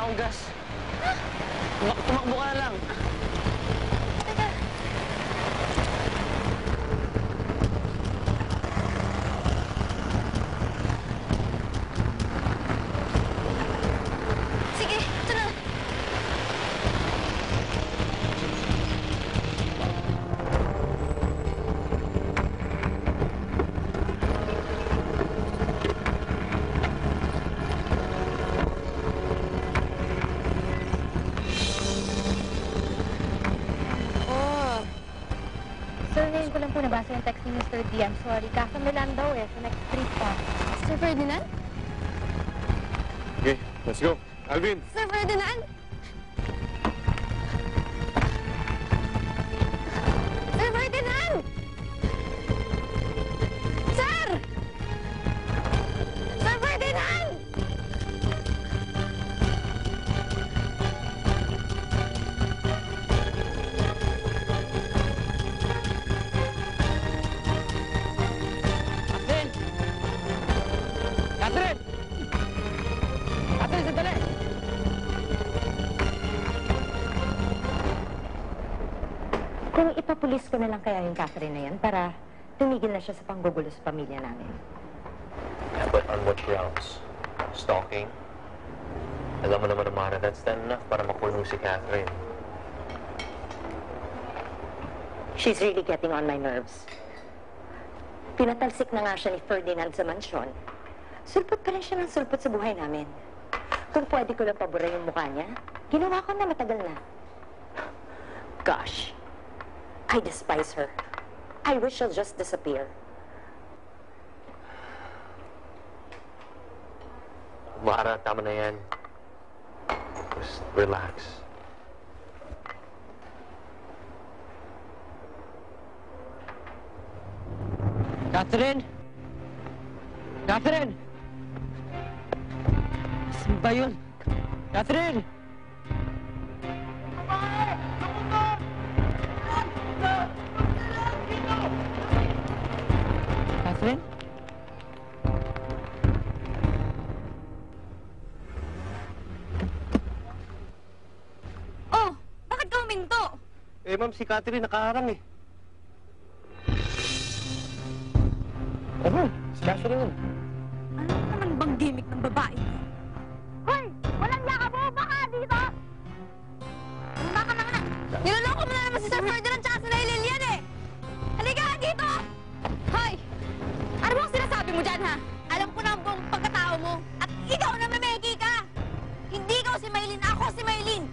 akong gas. Tumakbo ka na lang. Teka. Sige, ito na. Sir, ngayon ko lang po nabasa yung text ni Mr. D. I'm sorry. Casa Milan daw sa next street pa. Sir Ferdinand? Okay, let's go. Alvin! Sir Ferdinand? Sir Ferdinand! Sir! Sir Ferdinand! Catherine! Catherine! Catherine, sandali! Kung ipapulis ko na lang kaya yung Catherine na yan para tumigil na siya sa panggugulo sa pamilya namin. Yeah, but on what grounds? Stalking? Alam mo naman, Amara, that's not enough para makulong si Catherine. She's really getting on my nerves. Pinatalsik na nga siya ni Ferdinand sa mansyon. Sulpot pa rin siya ng sulpot sa buhay namin. Kung pwede ko lang pabura yung mukha niya, ginawa ko na matagal na. Gosh, I despise her. I wish she'll just disappear. Amara, tama na yan. Just relax. Catherine! Catherine! Saan ba yun? Catherine! Catherine? Oh, bakit ka huminto? Eh, ma'am, si Catherine nakaharang eh. Ano? Si Catherine. Ano naman bang gimmick ng babae? Hoy! Walang yaka mo! Baka dito! Baka na nga! Niloloko mo na naman si Sir Ferdinand tsaka si Nay Lilian eh! Halika nga dito! Hoy! Ano bang sinasabi mo dyan, ha? Alam ko na ang buong pagkatao mo. At ikaw na mameki ka! Hindi ikaw si Maylin, ako si Maylin!